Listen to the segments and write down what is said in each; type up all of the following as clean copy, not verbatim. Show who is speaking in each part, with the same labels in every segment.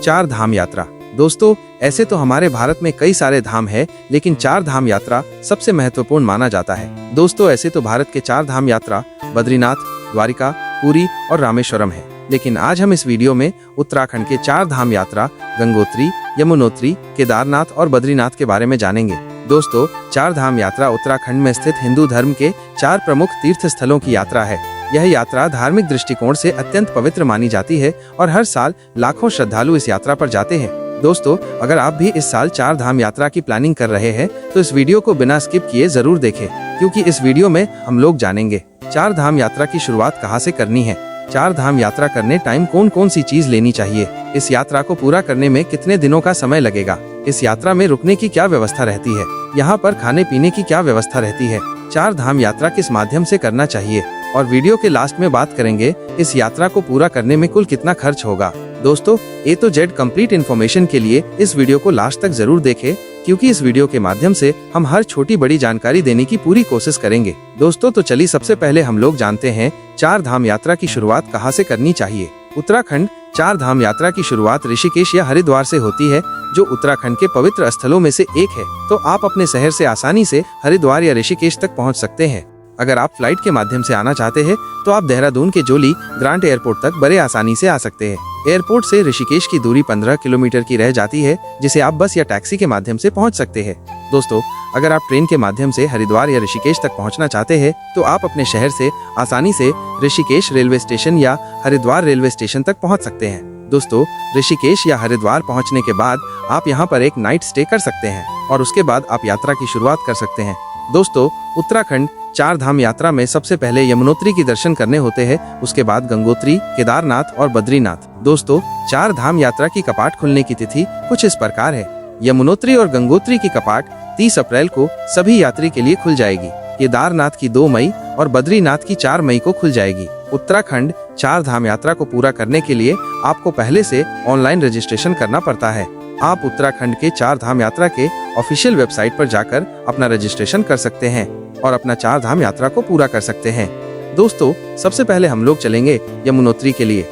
Speaker 1: चार धाम यात्रा। दोस्तों, ऐसे तो हमारे भारत में कई सारे धाम है, लेकिन चार धाम यात्रा सबसे महत्वपूर्ण माना जाता है। दोस्तों, ऐसे तो भारत के चार धाम यात्रा बद्रीनाथ, द्वारिका, पुरी और रामेश्वरम है, लेकिन आज हम इस वीडियो में उत्तराखंड के चार धाम यात्रा गंगोत्री, यमुनोत्री, केदारनाथ और बद्रीनाथ के बारे में जानेंगे। दोस्तों, चार धाम यात्रा उत्तराखंड में स्थित हिंदू धर्म के चार प्रमुख तीर्थ स्थलों की यात्रा है। यह यात्रा धार्मिक दृष्टिकोण से अत्यंत पवित्र मानी जाती है और हर साल लाखों श्रद्धालु इस यात्रा पर जाते हैं। दोस्तों, अगर आप भी इस साल चार धाम यात्रा की प्लानिंग कर रहे हैं तो इस वीडियो को बिना स्किप किए जरूर देखें, क्योंकि इस वीडियो में हम लोग जानेंगे चार धाम यात्रा की शुरुआत कहां से करनी है, चार धाम यात्रा करने टाइम कौन कौन सी चीज लेनी चाहिए, इस यात्रा को पूरा करने में कितने दिनों का समय लगेगा, इस यात्रा में रुकने की क्या व्यवस्था रहती है, यहाँ पर खाने पीने की क्या व्यवस्था रहती है, चार धाम यात्रा किस माध्यम से करना चाहिए, और वीडियो के लास्ट में बात करेंगे इस यात्रा को पूरा करने में कुल कितना खर्च होगा। दोस्तों, ए तो जेड कंप्लीट इन्फॉर्मेशन के लिए इस वीडियो को लास्ट तक जरूर देखें, क्योंकि इस वीडियो के माध्यम से हम हर छोटी बड़ी जानकारी देने की पूरी कोशिश करेंगे। दोस्तों, तो चलिए सबसे पहले हम लोग जानते हैं चार धाम यात्रा की शुरुआत कहां से करनी चाहिए। उत्तराखंड चार धाम यात्रा की शुरुआत ऋषिकेश या हरिद्वार से होती है, जो उत्तराखंड के पवित्र स्थलों में से एक है। तो आप अपने शहर से आसानी से हरिद्वार या ऋषिकेश तक पहुंच सकते हैं। अगर आप फ्लाइट के माध्यम से आना चाहते हैं तो आप देहरादून के जोली ग्रांट एयरपोर्ट तक बड़े आसानी से आ सकते हैं। एयरपोर्ट से ऋषिकेश की दूरी 15 किलोमीटर की रह जाती है, जिसे आप बस या टैक्सी के माध्यम से पहुंच सकते हैं। दोस्तों, अगर आप ट्रेन के माध्यम से हरिद्वार या ऋषिकेश तक पहुंचना चाहते हैं तो आप अपने शहर से आसानी से ऋषिकेश रेलवे स्टेशन या हरिद्वार रेलवे स्टेशन तक पहुंच सकते हैं। दोस्तों, ऋषिकेश या हरिद्वार पहुंचने के बाद आप यहां पर एक नाइट स्टे कर सकते हैं और उसके बाद आप यात्रा की शुरुआत कर सकते हैं। दोस्तों, उत्तराखंड चार धाम यात्रा में सबसे पहले यमुनोत्री की दर्शन करने होते हैं, उसके बाद गंगोत्री, केदारनाथ और बद्रीनाथ। दोस्तों, चार धाम यात्रा की कपाट खुलने की तिथि कुछ इस प्रकार है। यमुनोत्री और गंगोत्री की कपाट 30 अप्रैल को सभी यात्री के लिए खुल जाएगी। केदारनाथ की 2 मई और बद्रीनाथ की 4 मई को खुल जाएगी। उत्तराखंड चार धाम यात्रा को पूरा करने के लिए आपको पहले से ऑनलाइन रजिस्ट्रेशन करना पड़ता है। आप उत्तराखंड के चार धाम यात्रा के ऑफिशियल वेबसाइट पर जाकर अपना रजिस्ट्रेशन कर सकते हैं और अपना चार धाम यात्रा को पूरा कर सकते हैं। दोस्तों, सबसे पहले हम लोग चलेंगे यमुनोत्री के लिए,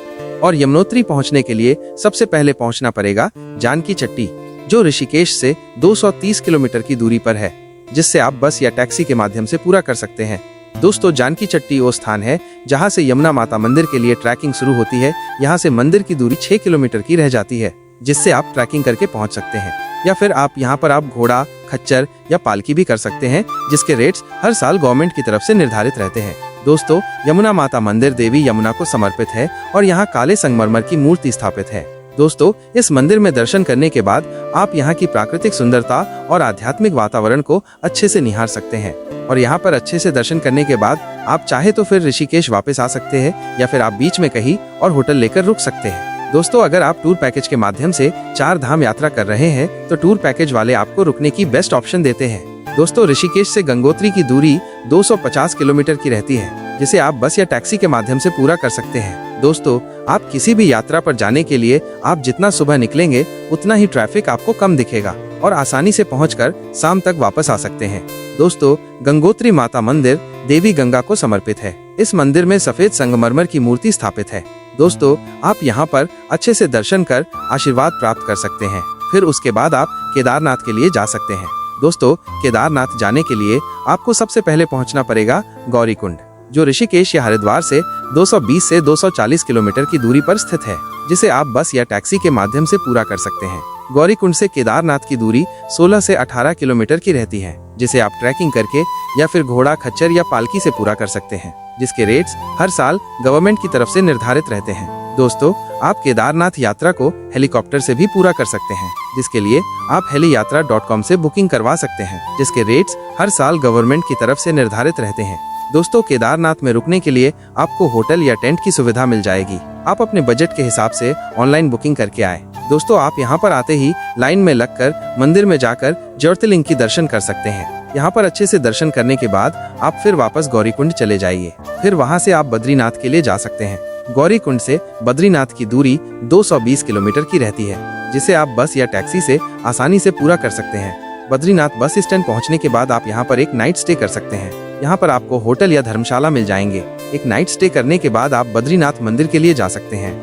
Speaker 1: और यमुनोत्री पहुंचने के लिए सबसे पहले पहुंचना पड़ेगा जानकी चट्टी, जो ऋषिकेश से 230 किलोमीटर की दूरी पर है, जिससे आप बस या टैक्सी के माध्यम से पूरा कर सकते हैं। दोस्तों, जानकी चट्टी वो स्थान है जहां से यमुना माता मंदिर के लिए ट्रैकिंग शुरू होती है। यहाँ से मंदिर की दूरी 6 किलोमीटर की रह जाती है, जिससे आप ट्रैकिंग करके पहुंच सकते हैं, या फिर आप यहाँ पर आप घोड़ा, खच्चर या पालकी भी कर सकते हैं, जिसके रेट्स हर साल गवर्नमेंट की तरफ से निर्धारित रहते हैं। दोस्तों, यमुना माता मंदिर देवी यमुना को समर्पित है और यहाँ काले संगमरमर की मूर्ति स्थापित है। दोस्तों, इस मंदिर में दर्शन करने के बाद आप यहाँ की प्राकृतिक सुंदरता और आध्यात्मिक वातावरण को अच्छे से निहार सकते हैं, और यहाँ पर अच्छे से दर्शन करने के बाद आप चाहे तो फिर ऋषिकेश वापस आ सकते हैं, या फिर आप बीच में कहीं और होटल लेकर रुक सकते हैं। दोस्तों, अगर आप टूर पैकेज के माध्यम से चार धाम यात्रा कर रहे हैं तो टूर पैकेज वाले आपको रुकने की बेस्ट ऑप्शन देते हैं। दोस्तों, ऋषिकेश से गंगोत्री की दूरी 250 किलोमीटर की रहती है, जिसे आप बस या टैक्सी के माध्यम से पूरा कर सकते हैं। दोस्तों, आप किसी भी यात्रा पर जाने के लिए आप जितना सुबह निकलेंगे उतना ही ट्रैफिक आपको कम दिखेगा और आसानी से पहुंचकर शाम तक वापस आ सकते हैं। दोस्तों, गंगोत्री माता मंदिर देवी गंगा को समर्पित है। इस मंदिर में सफेद संगमरमर की मूर्ति स्थापित है। दोस्तों, आप यहाँ पर अच्छे से दर्शन कर आशीर्वाद प्राप्त कर सकते हैं। फिर उसके बाद आप केदारनाथ के लिए जा सकते हैं। दोस्तों, केदारनाथ जाने के लिए आपको सबसे पहले पहुँचना पड़ेगा गौरीकुंड, जो ऋषिकेश या हरिद्वार से 220 से 240 किलोमीटर की दूरी पर स्थित है, जिसे आप बस या टैक्सी के माध्यम से पूरा कर सकते हैं। गौरीकुंड से केदारनाथ की दूरी 16 से 18 किलोमीटर की रहती है, जिसे आप ट्रैकिंग करके या फिर घोड़ा, खच्चर या पालकी से पूरा कर सकते हैं, जिसके रेट्स हर साल गवर्नमेंट की तरफ से निर्धारित रहते हैं। दोस्तों, आप केदारनाथ यात्रा को हेलीकॉप्टर से भी पूरा कर सकते हैं, जिसके लिए आप heliyatra.com से बुकिंग करवा सकते हैं, जिसके रेट्स हर साल गवर्नमेंट की तरफ से निर्धारित रहते हैं। दोस्तों, केदारनाथ में रुकने के लिए आपको होटल या टेंट की सुविधा मिल जाएगी। आप अपने बजट के हिसाब से ऑनलाइन बुकिंग करके आए। दोस्तों, आप यहाँ पर आते ही लाइन में लगकर मंदिर में जाकर ज्योतिर्लिंग की दर्शन कर सकते हैं। यहाँ पर अच्छे से दर्शन करने के बाद आप फिर वापस गौरीकुंड चले जाइए। फिर वहाँ से आप बद्रीनाथ के लिए जा सकते हैं। गौरीकुंड से बद्रीनाथ की दूरी 220 किलोमीटर की रहती है, जिसे आप बस या टैक्सी से आसानी से पूरा कर सकते हैं। बद्रीनाथ बस स्टैंड पहुँचने के बाद आप यहाँ पर एक नाइट स्टे कर सकते हैं। यहाँ पर आपको होटल या धर्मशाला मिल जाएंगे। एक नाइट स्टे करने के बाद आप बद्रीनाथ मंदिर के लिए जा सकते हैं,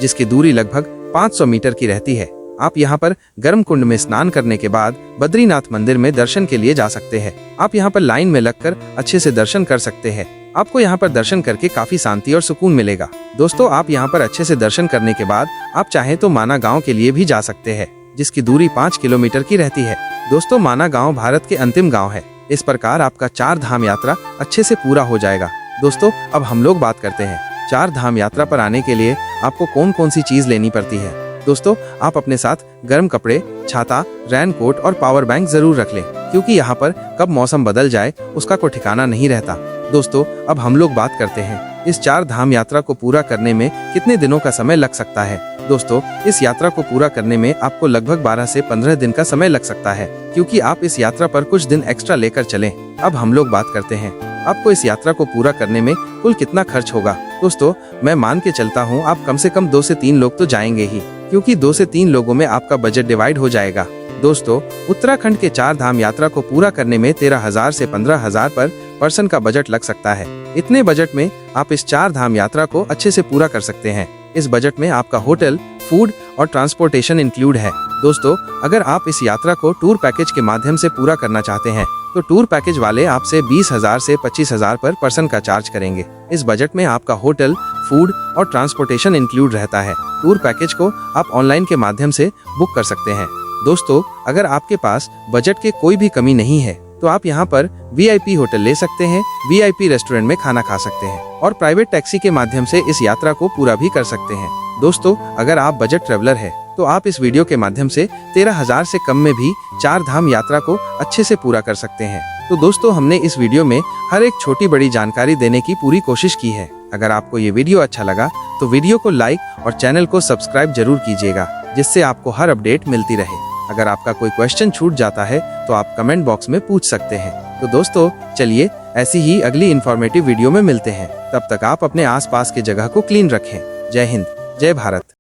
Speaker 1: जिसकी दूरी लगभग 500 मीटर की रहती है। आप यहाँ पर गर्म कुंड में स्नान करने के बाद बद्रीनाथ मंदिर में दर्शन के लिए जा सकते हैं। आप यहाँ पर लाइन में लगकर अच्छे से दर्शन कर सकते हैं। आपको यहाँ पर दर्शन करके काफी शांति और सुकून मिलेगा। दोस्तों, आप यहाँ पर अच्छे से दर्शन करने के बाद आप चाहें तो माना गांव के लिए भी जा सकते हैं, जिसकी दूरी 5 किलोमीटर की रहती है। दोस्तों, माना गांव भारत के अंतिम गांव है। इस प्रकार आपका 4 धाम यात्रा अच्छे से पूरा हो जाएगा। दोस्तों, अब हम लोग बात करते हैं 4 धाम यात्रा पर आने के लिए आपको कौन कौन सी चीज लेनी पड़ती है। दोस्तों, आप अपने साथ गर्म कपड़े, छाता, रेन कोट और पावर बैंक जरूर रख लें, क्योंकि यहाँ पर कब मौसम बदल जाए उसका कोई ठिकाना नहीं रहता। दोस्तों, अब हम लोग बात करते हैं इस 4 धाम यात्रा को पूरा करने में कितने दिनों का समय लग सकता है। दोस्तों, इस यात्रा को पूरा करने में आपको लगभग 12 से 15 दिन का समय लग सकता है, क्योंकि आप इस यात्रा पर कुछ दिन एक्स्ट्रा लेकर चलें। अब हम लोग बात करते हैं आपको इस यात्रा को पूरा करने में कुल कितना खर्च होगा। दोस्तों, मैं मान के चलता हूँ आप कम से कम 2 से 3 लोग तो जाएंगे ही, क्योंकि 2 से 3 लोगों में आपका बजट डिवाइड हो जाएगा। दोस्तों, उत्तराखंड के 4 धाम यात्रा को पूरा करने में 13,000 से 15,000 पर पर्सन का बजट लग सकता है। इतने बजट में आप इस 4 धाम यात्रा को अच्छे से पूरा कर सकते हैं। इस बजट में आपका होटल, फूड और ट्रांसपोर्टेशन इंक्लूड है। दोस्तों, अगर आप इस यात्रा को टूर पैकेज के माध्यम से पूरा करना चाहते हैं तो टूर पैकेज वाले आपसे 20,000 से 25,000 पर पर्सन का चार्ज करेंगे। इस बजट में आपका होटल, फूड और ट्रांसपोर्टेशन इंक्लूड रहता है। टूर पैकेज को आप ऑनलाइन के माध्यम से बुक कर सकते हैं। दोस्तों, अगर आपके पास बजट के कोई भी कमी नहीं है तो आप यहाँ पर VIP होटल ले सकते हैं, VIP रेस्टोरेंट में खाना खा सकते हैं और प्राइवेट टैक्सी के माध्यम से इस यात्रा को पूरा भी कर सकते हैं। दोस्तों, अगर आप बजट ट्रेवलर है तो आप इस वीडियो के माध्यम से 13,000 से कम में भी 4 धाम यात्रा को अच्छे से पूरा कर सकते हैं। तो दोस्तों, हमने इस वीडियो में हर एक छोटी बड़ी जानकारी देने की पूरी कोशिश की है। अगर आपको ये वीडियो अच्छा लगा तो वीडियो को लाइक और चैनल को सब्सक्राइब जरूर कीजिएगा, जिससे आपको हर अपडेट मिलती रहे। अगर आपका कोई क्वेश्चन छूट जाता है तो आप कमेंट बॉक्स में पूछ सकते हैं। तो दोस्तों, चलिए ऐसी ही अगली इन्फॉर्मेटिव वीडियो में मिलते हैं। तब तक आप अपने आसपास के जगह को क्लीन रखें। जय हिंद, जय भारत।